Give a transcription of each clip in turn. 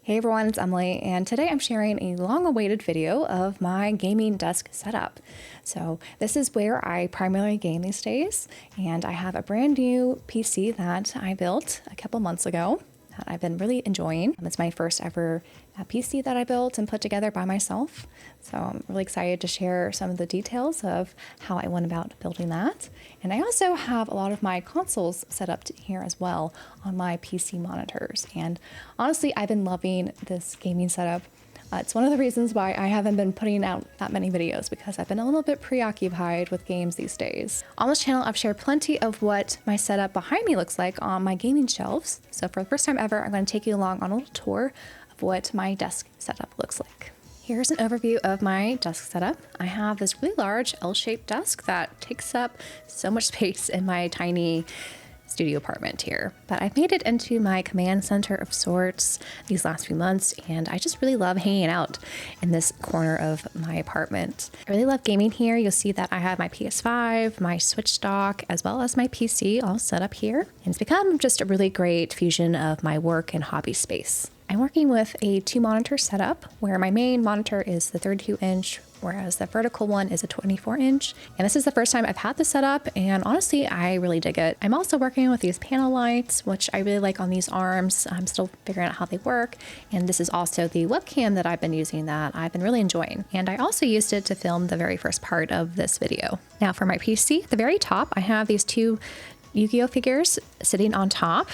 Hey everyone, it's Emily, and today I'm sharing a long-awaited video of my gaming desk setup. So this is where I primarily game these days, and I have a brand new PC that I built a couple months ago that I've been really enjoying. It's my first ever PC that I built and put together by myself. So I'm really excited to share some of the details of how I went about building that. And I also have a lot of my consoles set up here as well on my PC monitors. And honestly, I've been loving this gaming setup. It's one of the reasons why I haven't been putting out that many videos, because I've been a little bit preoccupied with games these days. On this channel, I've shared plenty of what my setup behind me looks like on my gaming shelves. So for the first time ever, I'm going to take you along on a little tour of what my desk setup looks like. Here's an overview of my desk setup. I have this really large L-shaped desk that takes up so much space in my tiny studio apartment here, but I've made it into my command center of sorts these last few months, and I just really love hanging out in this corner of my apartment. I really love gaming here. You'll see that I have my PS5, my Switch dock, as well as my PC all set up here, and it's become just a really great fusion of my work and hobby space. I'm working with a 2-monitor setup where my main monitor is the 32-inch, whereas the vertical one is a 24-inch. And this is the first time I've had this set up, and honestly, I really dig it. I'm also working with these panel lights, which I really like on these arms. I'm still figuring out how they work. And this is also the webcam that I've been using that I've been really enjoying. And I also used it to film the very first part of this video. Now for my PC, at the very top, I have these 2 Yu-Gi-Oh figures sitting on top.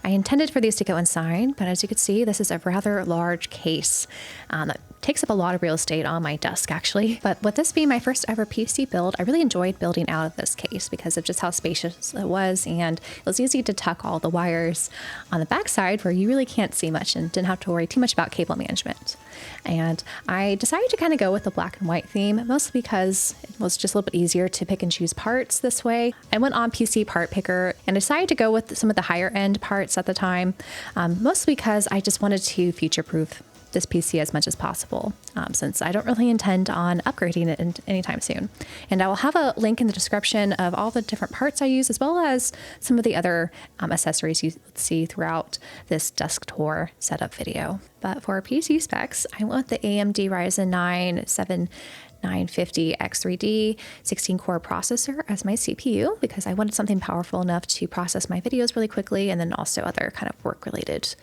I intended for these to go inside, but as you can see, this is a rather large case that takes up a lot of real estate on my desk, actually. But with this being my first ever PC build, I really enjoyed building out of this case because of just how spacious it was, and it was easy to tuck all the wires on the backside where you really can't see much and didn't have to worry too much about cable management. And I decided to kind of go with the black and white theme, mostly because it was just a little bit easier to pick and choose parts this way. I went on PC Part Picker and decided to go with some of the higher end parts at the time, mostly because I just wanted to future-proof this PC as much as possible, since I don't really intend on upgrading it anytime soon. And I will have a link in the description of all the different parts I use, as well as some of the other accessories you see throughout this desk tour setup video. But for PC specs, I went with the AMD Ryzen 9 7950 X3D 16-core processor as my CPU, because I wanted something powerful enough to process my videos really quickly, and then also other kind of work-related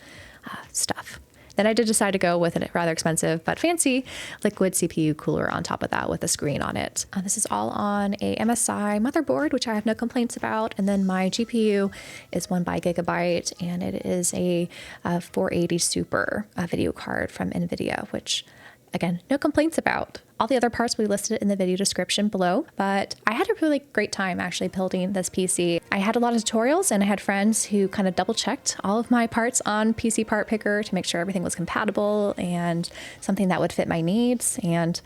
stuff. Then I did decide to go with a rather expensive but fancy liquid CPU cooler on top of that with a screen on it. This is all on a MSI motherboard, which I have no complaints about. And then my GPU is 1 GB, and it is a 480 Super video card from NVIDIA, which, again, no complaints about. All the other parts we listed in the video description below, but I had a really great time actually building this PC. I had a lot of tutorials, and I had friends who kind of double checked all of my parts on PC Part Picker to make sure everything was compatible and something that would fit my needs. And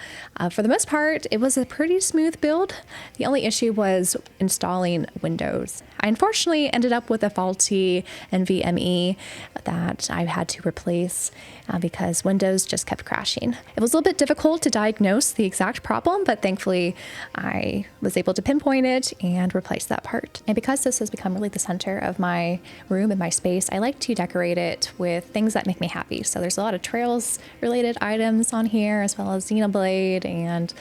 for the most part, it was a pretty smooth build. The only issue was installing Windows. I unfortunately ended up with a faulty NVMe that I had to replace because Windows just kept crashing. It was a little bit difficult to diagnose the exact problem, but thankfully I was able to pinpoint it and replace that part. And because this has become really the center of my room and my space, I like to decorate it with things that make me happy. So there's a lot of Trails related items on here, as well as Xenoblade, and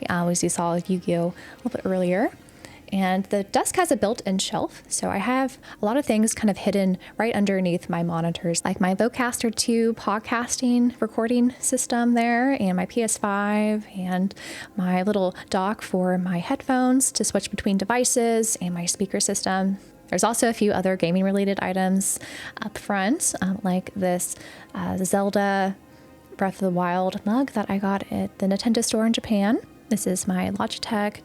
as you saw Yu-Gi-Oh a little bit earlier. And the desk has a built-in shelf, so I have a lot of things kind of hidden right underneath my monitors, like my Vocaster 2 podcasting recording system there, and my PS5, and my little dock for my headphones to switch between devices, and my speaker system. There's also a few other gaming-related items up front, like this Zelda Breath of the Wild mug that I got at the Nintendo store in Japan. This is my Logitech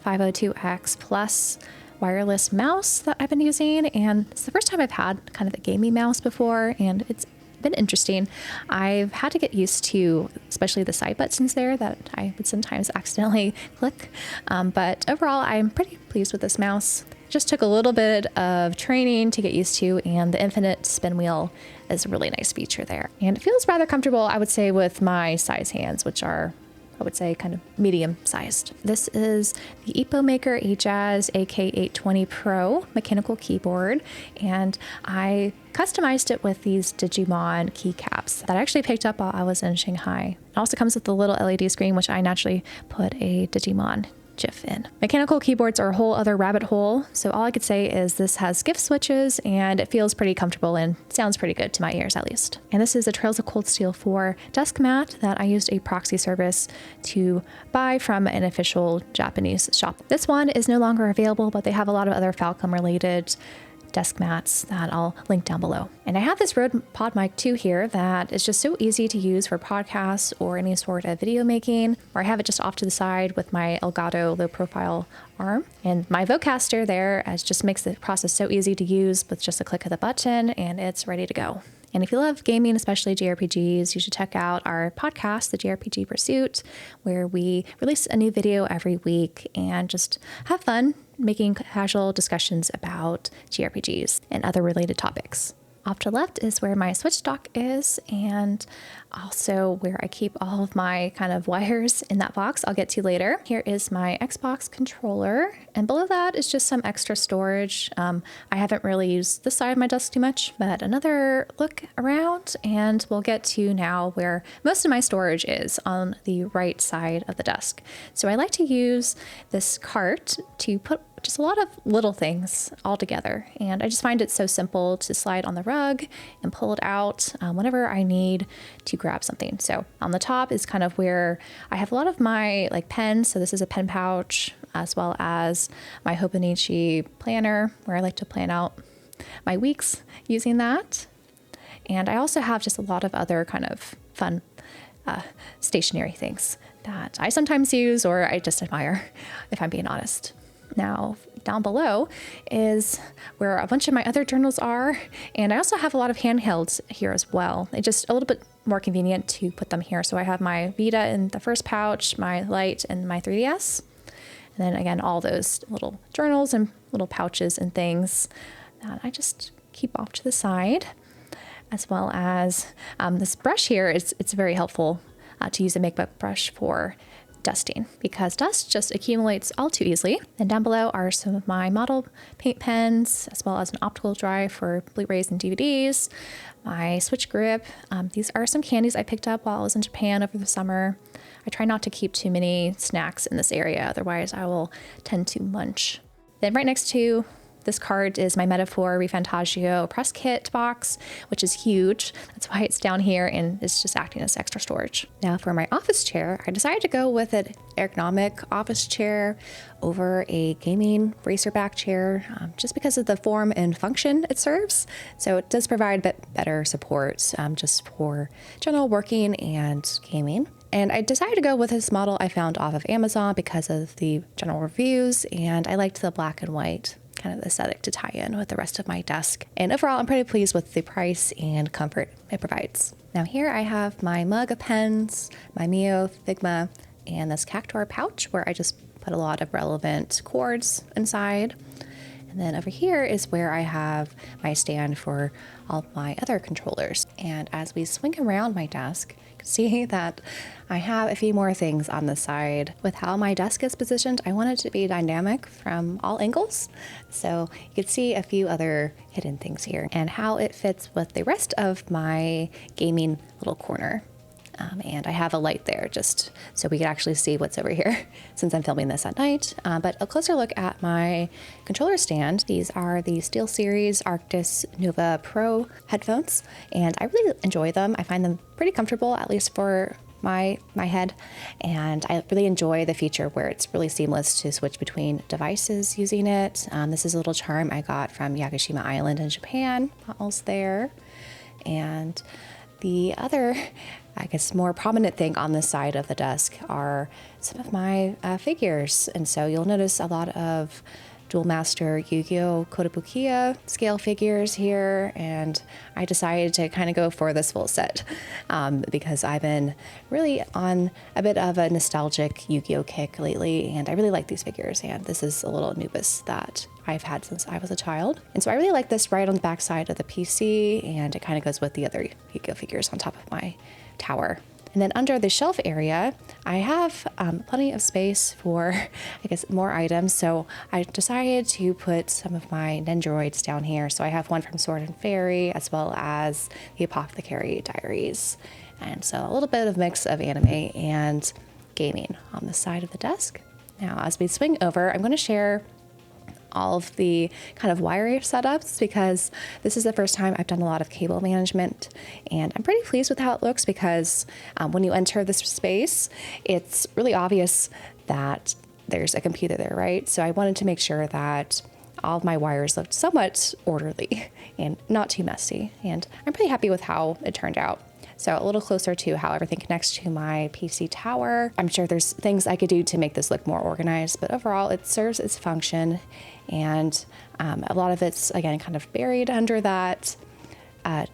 G502X Plus wireless mouse that I've been using, and it's the first time I've had kind of a gaming mouse before, and it's been interesting. I've had to get used to especially the side buttons there that I would sometimes accidentally click, but overall I'm pretty pleased with this mouse. It just took a little bit of training to get used to, and the infinite spin wheel is a really nice feature there. And it feels rather comfortable, I would say, with my size hands, which are I would say kind of medium sized. This is the EpoMaker Ajazz AK820 Pro mechanical keyboard, and I customized it with these Digimon keycaps that I actually picked up while I was in Shanghai. It also comes with the little LED screen, which I naturally put a Digimon GIF in. Mechanical keyboards are a whole other rabbit hole, so all I could say is this has GIF switches and it feels pretty comfortable and sounds pretty good to my ears at least. And this is a Trails of Cold Steel 4 desk mat that I used a proxy service to buy from an official Japanese shop. This one is no longer available, but they have a lot of other Falcom related desk mats that I'll link down below. And I have this Rode PodMic 2 here that is just so easy to use for podcasts or any sort of video making, where I have it just off to the side with my Elgato low profile arm. And my Vocaster there just makes the process so easy to use with just a click of the button, and it's ready to go. And if you love gaming, especially JRPGs, you should check out our podcast, The JRPG Pursuit, where we release a new video every week and just have fun making casual discussions about JRPGs and other related topics. Off to the left is where my Switch dock is, and also where I keep all of my kind of wires in that box I'll get to later. Here is my Xbox controller, and below that is just some extra storage. I haven't really used this side of my desk too much, but another look around, and we'll get to now where most of my storage is on the right side of the desk. So I like to use this cart to put just a lot of little things all together. And I just find it so simple to slide on the rug and pull it out whenever I need to grab something. So on the top is kind of where I have a lot of my pens. So this is a pen pouch, as well as my Hobonichi planner, where I like to plan out my weeks using that. And I also have just a lot of other kind of fun stationary things that I sometimes use or I just admire, if I'm being honest. Now, down below is where a bunch of my other journals are, and I also have a lot of handhelds here as well. It's just a little bit more convenient to put them here. So I have my Vita in the first pouch, my Lite, and my 3DS. And then again, all those little journals and little pouches and things that I just keep off to the side, as well as this brush here. It's very helpful to use a makeup brush for dusting, because dust just accumulates all too easily. And down below are some of my model paint pens, as well as an optical drive for Blu-rays and DVDs, my Switch grip. These are some candies I picked up while I was in Japan over the summer. I try not to keep too many snacks in this area, otherwise I will tend to munch. Then right next to this card is my Metaphor Refantagio press kit box, which is huge. That's why it's down here and it's just acting as extra storage. Now for my office chair, I decided to go with an ergonomic office chair over a gaming racerback chair, just because of the form and function it serves. So it does provide a bit better support just for general working and gaming. And I decided to go with this model I found off of Amazon because of the general reviews, and I liked the black and white kind of aesthetic to tie in with the rest of my desk. And overall, I'm pretty pleased with the price and comfort it provides. Now here I have my mug of pens, my Mio Figma, and this Cactuar pouch where I just put a lot of relevant cords inside. And then over here is where I have my stand for all my other controllers. And as we swing around my desk, you can see that I have a few more things on the side. With how my desk is positioned, I want it to be dynamic from all angles. So you can see a few other hidden things here and how it fits with the rest of my gaming little corner. And I have a light there just so we can actually see what's over here since I'm filming this at night. But a closer look at my controller stand. These are the SteelSeries Arctis Nova Pro headphones, and I really enjoy them. I find them pretty comfortable, at least for my head, and I really enjoy the feature where it's really seamless to switch between devices using it. This is a little charm I got from Yakushima Island in Japan, bottles there. And the other, I guess, more prominent thing on this side of the desk are some of my figures. And so you'll notice a lot of Duel Master Yu-Gi-Oh! Kotobukiya scale figures here. And I decided to kind of go for this full set because I've been really on a bit of a nostalgic Yu-Gi-Oh! Kick lately. And I really like these figures. And this is a little Anubis that I've had since I was a child. And so I really like this right on the back side of the PC, and it kind of goes with the other Yu-Gi-Oh! Figures on top of my tower. And then under the shelf area, I have plenty of space for, I guess, more items. So I decided to put some of my Nendoroids down here. So I have one from Sword and Fairy, as well as the Apothecary Diaries. And so a little bit of mix of anime and gaming on the side of the desk. Now, as we swing over, I'm going to share all of the kind of wiring setups because this is the first time I've done a lot of cable management, and I'm pretty pleased with how it looks because when you enter this space, it's really obvious that there's a computer there, right? So I wanted to make sure that all of my wires looked somewhat orderly and not too messy, and I'm pretty happy with how it turned out. So a little closer to how everything connects to my PC tower. I'm sure there's things I could do to make this look more organized, but overall it serves its function. And a lot of it's, again, kind of buried under that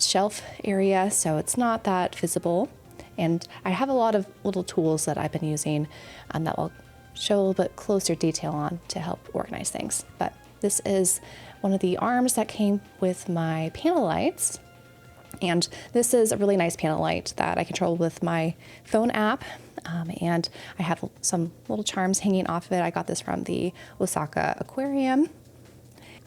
shelf area, so it's not that visible. And I have a lot of little tools that I've been using that will show a little bit closer detail on to help organize things. But this is one of the arms that came with my panel lights. And this is a really nice panel light that I control with my phone app. And I have some little charms hanging off of it. I got this from the Osaka Aquarium.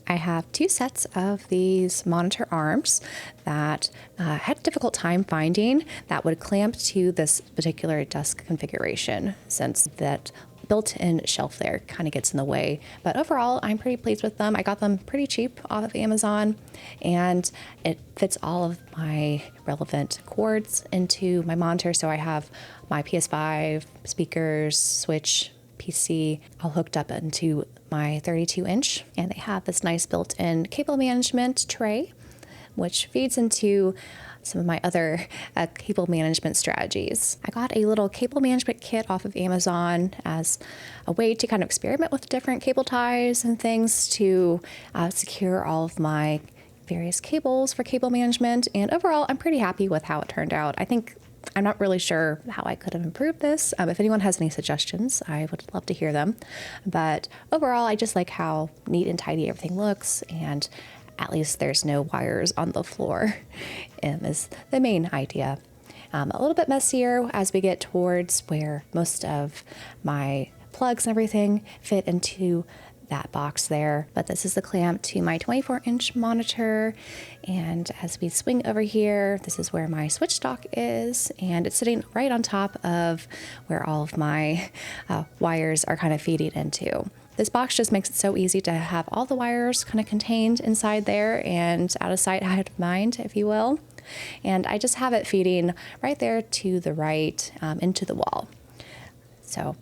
I have 2 sets of these monitor arms that I had a difficult time finding that would clamp to this particular desk configuration, since that built-in shelf there kind of gets in the way. But overall, I'm pretty pleased with them. I got them pretty cheap off of Amazon, and it fits all of my relevant cords into my monitor. So I have my PS5, speakers, Switch, PC all hooked up into my 32-inch, and they have this nice built-in cable management tray, which feeds into some of my other cable management strategies. I got a little cable management kit off of Amazon as a way to kind of experiment with different cable ties and things to secure all of my various cables for cable management. And overall, I'm pretty happy with how it turned out. I'm not really sure how I could have improved this. If anyone has any suggestions, I would love to hear them. But overall, I just like how neat and tidy everything looks, and at least there's no wires on the floor is the main idea. A little bit messier as we get towards where most of my plugs and everything fit into that box there. But this is the clamp to my 24-inch monitor. And as we swing over here, this is where my switch dock is. And it's sitting right on top of where all of my wires are kind of feeding into. This box just makes it so easy to have all the wires kind of contained inside there and out of sight, out of mind, if you will. And I just have it feeding right there to the right into the wall. So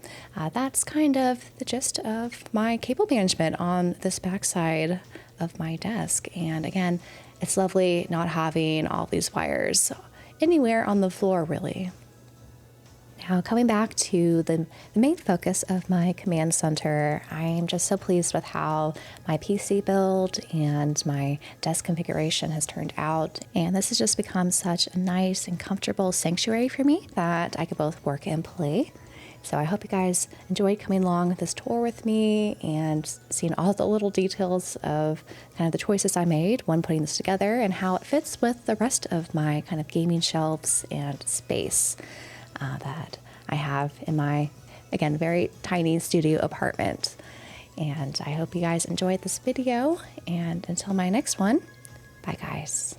that's kind of the gist of my cable management on this backside of my desk. And again, it's lovely not having all these wires anywhere on the floor, really. Now, coming back to the main focus of my command center, I'm just so pleased with how my PC build and my desk configuration has turned out. And this has just become such a nice and comfortable sanctuary for me that I could both work and play. So I hope you guys enjoyed coming along this tour with me and seeing all the little details of kind of the choices I made when putting this together and how it fits with the rest of my kind of gaming shelves and space that I have in my, again, very tiny studio apartment. And I hope you guys enjoyed this video, and until my next one, bye guys.